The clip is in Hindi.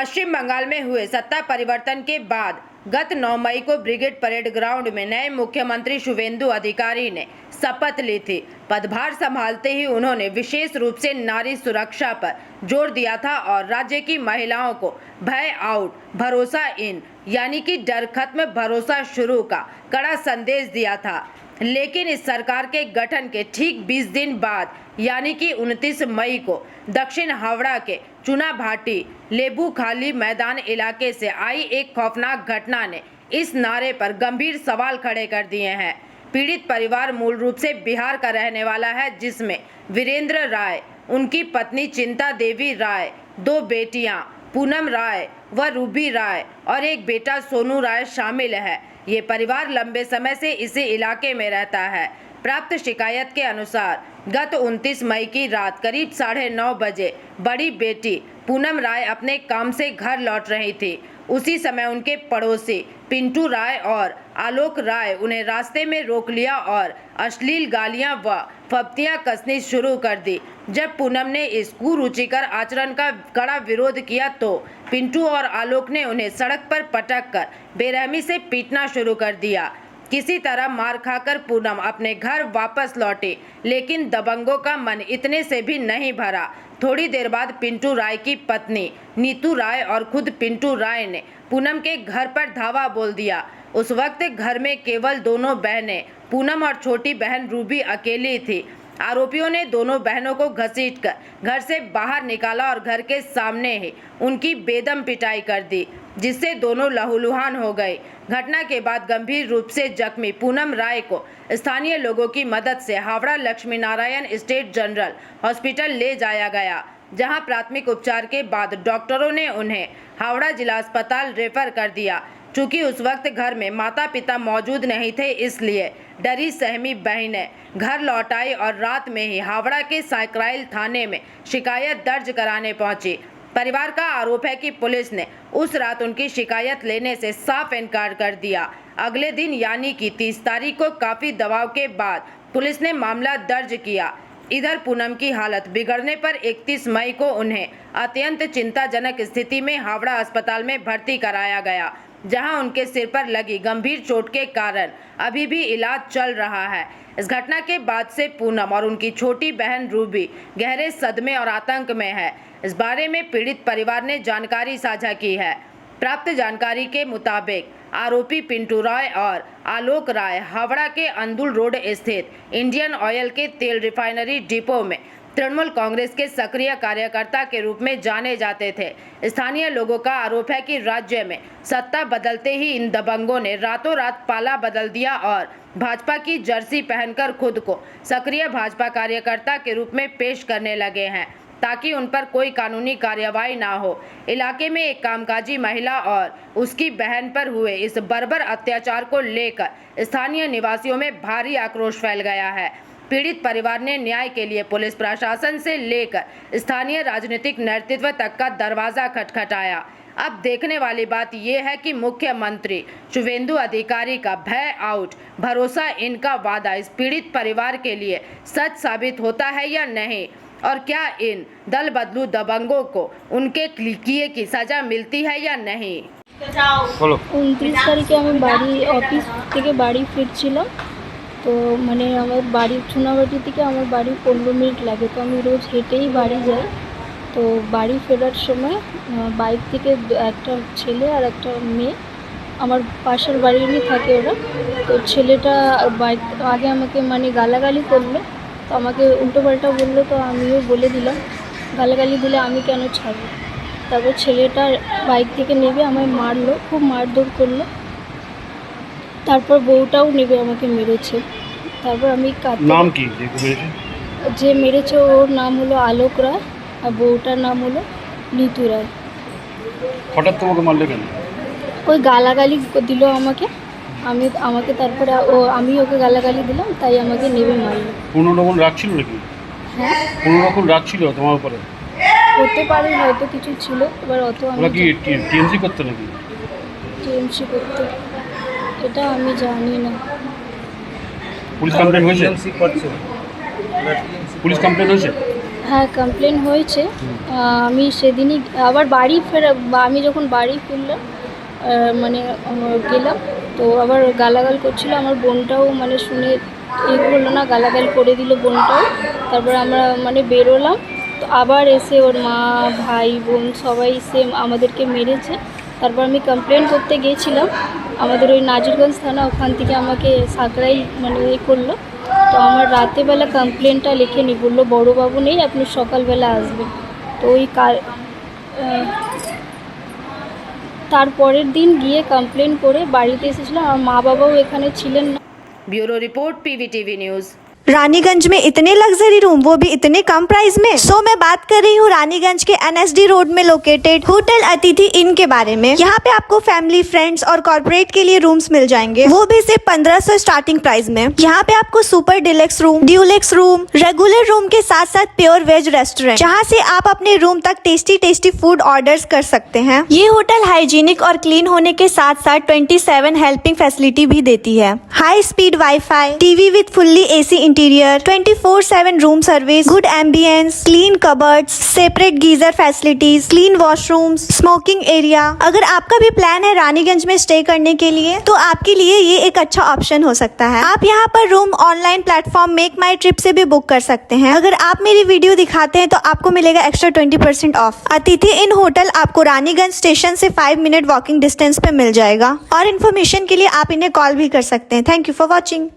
पश्चिम बंगाल में हुए सत्ता परिवर्तन के बाद गत 9 मई को ब्रिगेड परेड ग्राउंड में नए मुख्यमंत्री शुवेंदु अधिकारी ने शपथ ली थी। पदभार संभालते ही उन्होंने विशेष रूप से नारी सुरक्षा पर जोर दिया था और राज्य की महिलाओं को भय आउट भरोसा इन यानी कि डर खत्म भरोसा शुरू का कड़ा संदेश दिया था। लेकिन इस सरकार के गठन के ठीक 20 दिन बाद यानी कि 29 मई को दक्षिण हावड़ा के चुना भाटी लेबू खाली मैदान इलाके से आई एक खौफनाक घटना ने इस नारे पर गंभीर सवाल खड़े कर दिए हैं। पीड़ित परिवार मूल रूप से बिहार का रहने वाला है, जिसमें वीरेंद्र राय, उनकी पत्नी चिंता देवी राय, 2 बेटियां पूनम राय व रूबी राय और एक बेटा सोनू राय शामिल है। ये परिवार लंबे समय से इसी इलाके में रहता है। प्राप्त शिकायत के अनुसार गत 29 मई की रात करीब 9:30 बजे बड़ी बेटी पूनम राय अपने काम से घर लौट रही थी। उसी समय उनके पड़ोसी पिंटू राय और आलोक राय उन्हें रास्ते में रोक लिया और अश्लील गालियां व फप्तियां कसनी शुरू कर दी। जब पूनम ने इस कुरुचिकर आचरण का कड़ा विरोध किया तो पिंटू और आलोक ने उन्हें सड़क पर पटक कर बेरहमी से पीटना शुरू कर दिया। किसी तरह मार खाकर पूनम अपने घर वापस लौटी, लेकिन दबंगों का मन इतने से भी नहीं भरा। थोड़ी देर बाद पिंटू राय की पत्नी नीतू राय और खुद पिंटू राय ने पूनम के घर पर धावा बोल दिया। उस वक्त घर में केवल दोनों बहनें पूनम और छोटी बहन रूबी अकेली थी। आरोपियों ने दोनों बहनों को घसीटकर घर से बाहर निकाला और घर के सामने ही उनकी बेदम पिटाई कर दी, जिससे दोनों लहूलुहान हो गए। घटना के बाद गंभीर रूप से जख्मी पूनम राय को स्थानीय लोगों की मदद से Howrah Lakshmi Narayan state general hospital ले जाया गया, जहां प्राथमिक उपचार के बाद डॉक्टरों ने उन्हें हावड़ा जिला अस्पताल रेफर कर दिया। चूंकि उस वक्त घर में माता पिता मौजूद नहीं थे, इसलिए डरी सहमी बहनें घर लौट आई और रात में ही हावड़ा के साइक्राइल थाने में शिकायत दर्ज कराने पहुंची। परिवार का आरोप है कि पुलिस ने उस रात उनकी शिकायत लेने से साफ इनकार कर दिया। अगले दिन यानी कि 30 तारीख को काफी दबाव के बाद पुलिस ने मामला दर्ज किया। इधर पूनम की हालत बिगड़ने पर 31 मई को उन्हें अत्यंत चिंताजनक स्थिति में हावड़ा अस्पताल में भर्ती कराया गया, जहां उनके सिर पर लगी गंभीर चोट के कारण अभी भी इलाज चल रहा है। इस घटना के बाद से पूनम और उनकी छोटी बहन रूबी गहरे सदमे और आतंक में है। इस बारे में पीड़ित परिवार ने जानकारी साझा की है। प्राप्त जानकारी के मुताबिक आरोपी पिंटू राय और आलोक राय हावड़ा के अंदुल रोड स्थित इंडियन ऑयल के तेल रिफाइनरी डिपो में तृणमूल कांग्रेस के सक्रिय कार्यकर्ता के रूप में जाने जाते थे। स्थानीय लोगों का आरोप है कि राज्य में सत्ता बदलते ही इन दबंगों ने रातों रात पाला बदल दिया और भाजपा की जर्सी पहनकर खुद को सक्रिय भाजपा कार्यकर्ता के रूप में पेश करने लगे हैं, ताकि उन पर कोई कानूनी कार्रवाई ना हो। इलाके में एक कामकाजी महिला और उसकी बहन पर हुए इस बर्बर अत्याचार को लेकर स्थानीय निवासियों में भारी आक्रोश फैल गया है। पीड़ित परिवार ने न्याय के लिए पुलिस प्रशासन से लेकर स्थानीय राजनीतिक नेतृत्व तक का दरवाजा खटखटाया। अब देखने वाली बात यह है कि मुख्यमंत्री शुवेंदु अधिकारी का भय आउट भरोसा इनका वादा इस पीड़ित परिवार के लिए सच साबित होता है या नहीं, और क्या इन दल बदलू दबंगों को उनके किए की सजा मिलती है या नहीं। 29 তারিখে আমি অফিস থেকে বাড়ি ফিরছিলাম। তো মানে আমার বাড়ি চুনাবাটি থেকে আমার বাড়ি 15 মিনিট লাগে, তো আমি রোজ হেঁটেই বাড়ি যাই। তো বাড়ি ফেরার সময় বাইক থেকে একটা ছেলে আর একটা মেয়ে আমার পাশের বাড়িরই থাকে ওরা। তো ছেলেটা বাইক আগে আমাকে মানে গালাগালি করলো, তো আমাকে উল্টোপাল্টা বললো, তো আমিও বলে দিলাম। গালাগালি দিলে আমি কেন ছাড়বো। তারপর ছেলেটা বাইক থেকে নেমে আমায় মারলো, খুব মারধর করলো। তারপর বউটাও নেমে আমাকে মেরেছে। তারপর আমি নাম কি যে মেরেছে ওর নাম হলো আলোক রায় আর বউটার নাম হলো নীতু রায়। হঠাৎ তোমাকে মারলে কেন? ওই গালাগালি দিল আমাকে তারপরে আমি ওকে গালাগালি দিলাম, তাই আমাকে নেমে মারলো। কোনো রকম রাগ ছিল নাকি? হ্যাঁ, কোনো রকম রাগ ছিল তোমার উপরে? হতে পারে, হয়তো কিছু ছিল। এবার অত আমি কি টিএমসি করতে নাকি? টিএমসি করতে এটা আমি জানি না। পুলিশ কমপ্লেন হয়েছে? পুলিশ কমপ্লেন হয়েছে? হ্যাঁ কমপ্লেন হয়েছে। আমি সেদিনই আবার বাড়ি আমি যখন বাড়ি ফিরলাম মানে গেলাম, তো আবার গালাগাল করছিল। আমার বোনটাও মানে শুনে করলো না, গালাগাল করে দিল বোনটাও। তারপর আমরা মানে বেরোলাম, তো আবার এসে ওর মা ভাই বোন সবাই সেম আমাদেরকে মেরেছে। তারপর আমি কমপ্লেন করতে গিয়েছিলাম আমাদের ওই নাজিরগঞ্জ থানা, ওখান থেকে আমাকে সাকরাই মানে করলো। তো আমার রাতেবেলা কমপ্লেনটা লিখে নি, বললো বড়োবাবু নেই, আপনি সকালবেলা আসবেন। তো ওই তারপরের দিন গিয়ে কমপ্লেন করে বাড়িতে এসেছিলাম। আমার মা বাবাও এখানে ছিলেন না। Bureau report PVTV news. Raniganj में इतने लग्जरी रूम, वो भी इतने कम प्राइस में। सो मैं बात कर रही हूँ रानीगंज के NSD रोड में लोकेटेड होटल अतिथि इन के बारे में। यहाँ पे आपको फैमिली, फ्रेंड्स और कॉर्पोरेट के लिए रूम्स मिल जाएंगे, वो भी सिर्फ 1500 स्टार्टिंग प्राइस में। यहाँ पे आपको super deluxe room, Dulux room, regular room के साथ साथ प्योर वेज रेस्टोरेंट, जहाँ से आप अपने रूम तक टेस्टी टेस्टी फूड ऑर्डर्स कर सकते हैं। ये होटल हाइजीनिक और क्लीन होने के साथ साथ 27 हेल्पिंग फैसिलिटी भी देती है। High speed wifi, TV with fully AC interior, 24/7 room service, good ambience, clean cupboards, separate geyser facilities, clean washrooms, smoking area. अगर आपका भी प्लान है रानीगंज में स्टे करने के लिए, तो आपके लिए ये एक अच्छा ऑप्शन हो सकता है। आप यहाँ पर रूम ऑनलाइन प्लेटफॉर्म मेक माई ट्रिप से भी बुक कर सकते हैं। अगर आप मेरी वीडियो दिखाते हैं तो आपको मिलेगा एक्स्ट्रा 20% ऑफ। अतिथि इन होटल आपको रानीगंज स्टेशन से 5 मिनट वॉकिंग डिस्टेंस पे मिल जाएगा। और इन्फॉर्मेशन के लिए आप इन्हें कॉल भी कर सकते हैं। Thank you for watching.